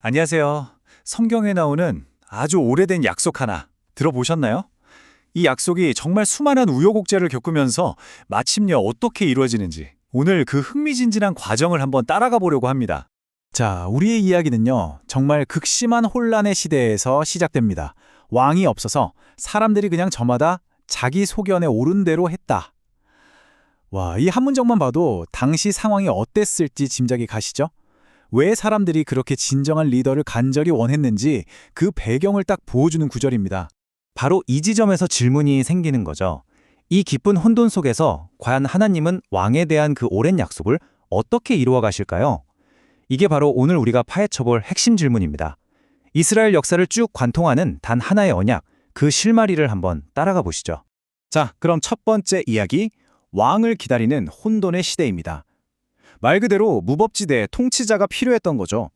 안녕하세요. 성경에 나오는 아주 오래된 약속 하나 들어보셨나요? 이 약속이 정말 수많은 우여곡절을 겪으면서 마침내 어떻게 이루어지는지 오늘 그 흥미진진한 과정을 한번 따라가 보려고 합니다. 자, 우리의 이야기는요, 정말 극심한 혼란의 시대에서 시작됩니다. 왕이 없어서 사람들이 그냥 저마다 자기 소견에 옳은 대로 했다. 와, 이 한 문장만 봐도 당시 상황이 어땠을지 짐작이 가시죠? 왜 사람들이 그렇게 진정한 리더를 간절히 원했는지 그 배경을 딱 보여주는 구절입니다. 바로 이 지점에서 질문이 생기는 거죠. 이 깊은 혼돈 속에서 과연 하나님은 왕에 대한 그 오랜 약속을 어떻게 이루어 가실까요? 이게 바로 오늘 우리가 파헤쳐볼 핵심 질문입니다. 이스라엘 역사를 쭉 관통하는 단 하나의 언약, 그 실마리를 한번 따라가 보시죠. 자, 그럼 첫 번째 이야기, 왕을 기다리는 혼돈의 시대입니다. 말 그대로 무법지대에 통치자가 필요했던 거죠.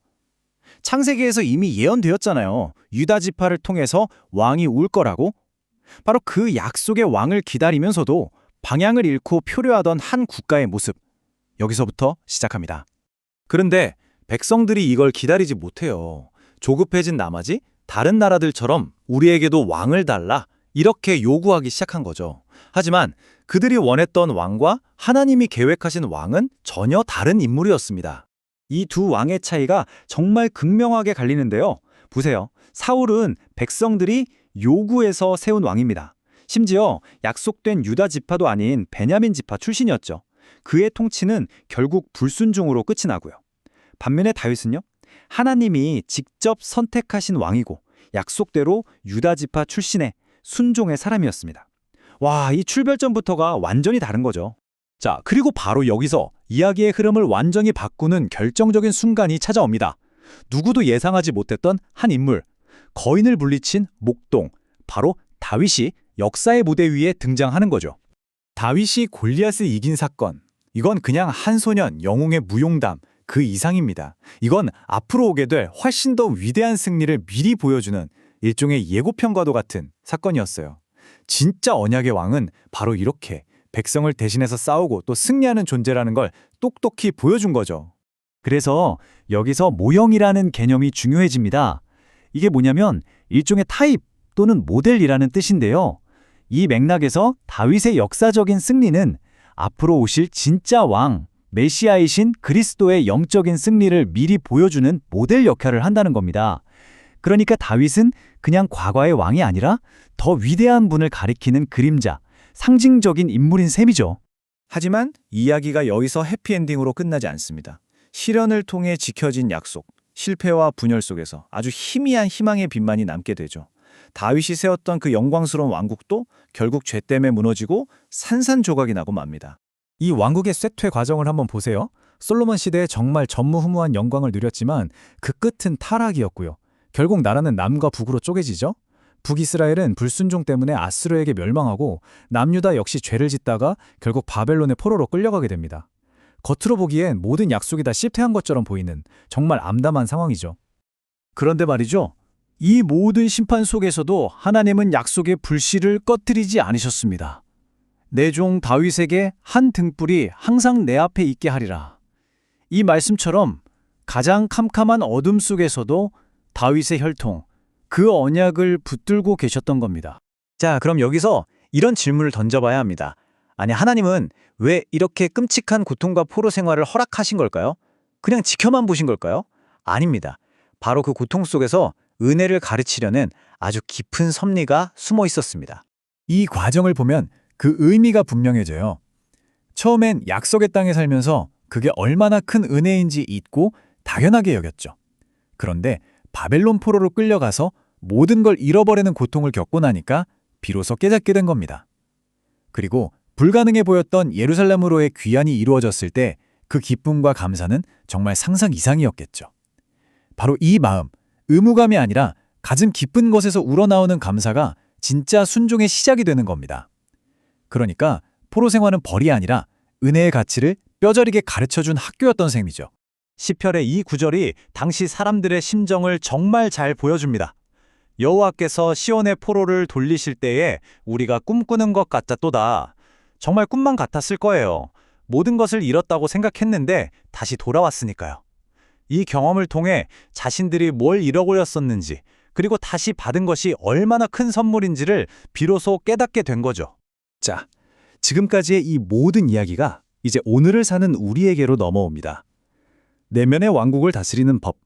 창세기에서 이미 예언되었잖아요. 유다 지파를 통해서 왕이 올 거라고. 바로 그 약속의 왕을 기다리면서도 방향을 잃고 표류하던 한 국가의 모습. 여기서부터 시작합니다. 그런데 백성들이 이걸 기다리지 못해요. 조급해진 나머지 다른 나라들처럼 우리에게도 왕을 달라 이렇게 요구하기 시작한 거죠. 하지만 그들이 원했던 왕과 하나님이 계획하신 왕은 전혀 다른 인물이었습니다. 이 두 왕의 차이가 정말 극명하게 갈리는데요. 보세요. 사울은 백성들이 요구해서 세운 왕입니다. 심지어 약속된 유다 지파도 아닌 베냐민 지파 출신이었죠. 그의 통치는 결국 불순종으로 끝이 나고요. 반면에 다윗은요. 하나님이 직접 선택하신 왕이고 약속대로 유다 지파 출신의 순종의 사람이었습니다. 와, 이 출발점부터가 완전히 다른 거죠. 자, 그리고 바로 여기서 이야기의 흐름을 완전히 바꾸는 결정적인 순간이 찾아옵니다. 누구도 예상하지 못했던 한 인물, 거인을 물리친 목동, 바로 다윗이 역사의 무대 위에 등장하는 거죠. 다윗이 골리앗을 이긴 사건, 이건 그냥 한 소년 영웅의 무용담, 그 이상입니다. 이건 앞으로 오게 될 훨씬 더 위대한 승리를 미리 보여주는 일종의 예고편과도 같은 사건이었어요. 진짜 언약의 왕은 바로 이렇게 백성을 대신해서 싸우고 또 승리하는 존재라는 걸 똑똑히 보여준 거죠. 그래서 여기서 모형이라는 개념이 중요해집니다. 이게 뭐냐면 일종의 타입 또는 모델이라는 뜻인데요. 이 맥락에서 다윗의 역사적인 승리는 앞으로 오실 진짜 왕, 메시아이신 그리스도의 영적인 승리를 미리 보여주는 모델 역할을 한다는 겁니다. 그러니까 다윗은 그냥 과거의 왕이 아니라 더 위대한 분을 가리키는 그림자, 상징적인 인물인 셈이죠. 하지만 이야기가 여기서 해피엔딩으로 끝나지 않습니다. 시련을 통해 지켜진 약속, 실패와 분열 속에서 아주 희미한 희망의 빛만이 남게 되죠. 다윗이 세웠던 그 영광스러운 왕국도 결국 죄 때문에 무너지고 산산조각이 나고 맙니다. 이 왕국의 쇠퇴 과정을 한번 보세요. 솔로몬 시대에 정말 전무후무한 영광을 누렸지만 그 끝은 타락이었고요. 결국 나라는 남과 북으로 쪼개지죠. 북이스라엘은 불순종 때문에 아수르에게 멸망하고 남유다 역시 죄를 짓다가 결국 바벨론의 포로로 끌려가게 됩니다. 겉으로 보기엔 모든 약속이 다 실패한 것처럼 보이는 정말 암담한 상황이죠. 그런데 말이죠. 이 모든 심판 속에서도 하나님은 약속의 불씨를 꺼뜨리지 않으셨습니다. 내 종 다윗에게 한 등불이 항상 내 앞에 있게 하리라. 이 말씀처럼 가장 캄캄한 어둠 속에서도 다윗의 혈통, 그 언약을 붙들고 계셨던 겁니다. 자, 그럼 여기서 이런 질문을 던져봐야 합니다. 아니, 하나님은 왜 이렇게 끔찍한 고통과 포로 생활을 허락하신 걸까요? 그냥 지켜만 보신 걸까요? 아닙니다. 바로 그 고통 속에서 은혜를 가르치려는 아주 깊은 섭리가 숨어 있었습니다. 이 과정을 보면 그 의미가 분명해져요. 처음엔 약속의 땅에 살면서 그게 얼마나 큰 은혜인지 잊고 당연하게 여겼죠. 그런데 바벨론 포로로 끌려가서 모든 걸 잃어버리는 고통을 겪고 나니까 비로소 깨닫게 된 겁니다. 그리고 불가능해 보였던 예루살렘으로의 귀환이 이루어졌을 때 그 기쁨과 감사는 정말 상상 이상이었겠죠. 바로 이 마음, 의무감이 아니라 가슴 깊은 곳에서 우러나오는 감사가 진짜 순종의 시작이 되는 겁니다. 그러니까 포로 생활은 벌이 아니라 은혜의 가치를 뼈저리게 가르쳐준 학교였던 셈이죠. 시편의 이 구절이 당시 사람들의 심정을 정말 잘 보여줍니다. 여호와께서 시온의 포로를 돌리실 때에 우리가 꿈꾸는 것 같았도다. 정말 꿈만 같았을 거예요. 모든 것을 잃었다고 생각했는데 다시 돌아왔으니까요. 이 경험을 통해 자신들이 뭘 잃어버렸었는지, 그리고 다시 받은 것이 얼마나 큰 선물인지를 비로소 깨닫게 된 거죠. 자, 지금까지의 이 모든 이야기가 이제 오늘을 사는 우리에게로 넘어옵니다. 내면의 왕국을 다스리는 법.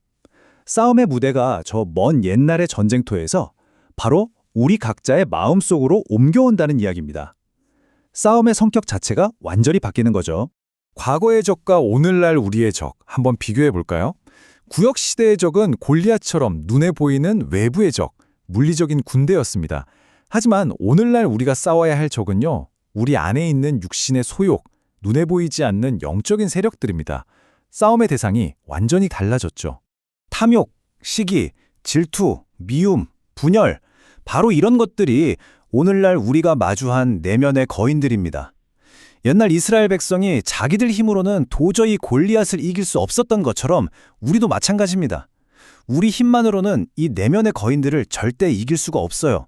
싸움의 무대가 저 먼 옛날의 전쟁터에서 바로 우리 각자의 마음속으로 옮겨온다는 이야기입니다. 싸움의 성격 자체가 완전히 바뀌는 거죠. 과거의 적과 오늘날 우리의 적 한번 비교해 볼까요? 구약 시대의 적은 골리앗처럼 눈에 보이는 외부의 적, 물리적인 군대였습니다. 하지만 오늘날 우리가 싸워야 할 적은요, 우리 안에 있는 육신의 소욕, 눈에 보이지 않는 영적인 세력들입니다. 싸움의 대상이 완전히 달라졌죠. 탐욕, 시기, 질투, 미움, 분열, 바로 이런 것들이 오늘날 우리가 마주한 내면의 거인들입니다. 옛날 이스라엘 백성이 자기들 힘으로는 도저히 골리앗을 이길 수 없었던 것처럼 우리도 마찬가지입니다. 우리 힘만으로는 이 내면의 거인들을 절대 이길 수가 없어요.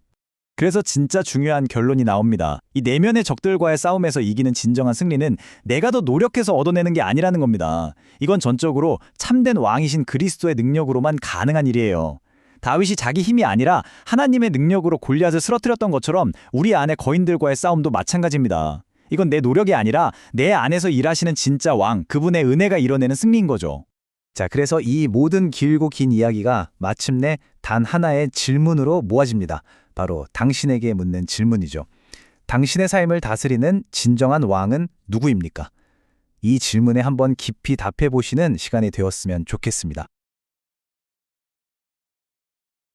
그래서 진짜 중요한 결론이 나옵니다. 이 내면의 적들과의 싸움에서 이기는 진정한 승리는 내가 더 노력해서 얻어내는 게 아니라는 겁니다. 이건 전적으로 참된 왕이신 그리스도의 능력으로만 가능한 일이에요. 다윗이 자기 힘이 아니라 하나님의 능력으로 골리앗을 쓰러뜨렸던 것처럼 우리 안의 거인들과의 싸움도 마찬가지입니다. 이건 내 노력이 아니라 내 안에서 일하시는 진짜 왕, 그분의 은혜가 이뤄내는 승리인 거죠. 자, 그래서 이 모든 길고 긴 이야기가 마침내 단 하나의 질문으로 모아집니다. 바로 당신에게 묻는 질문이죠. 당신의 삶을 다스리는 진정한 왕은 누구입니까? 이 질문에 한번 깊이 답해 보시는 시간이 되었으면 좋겠습니다.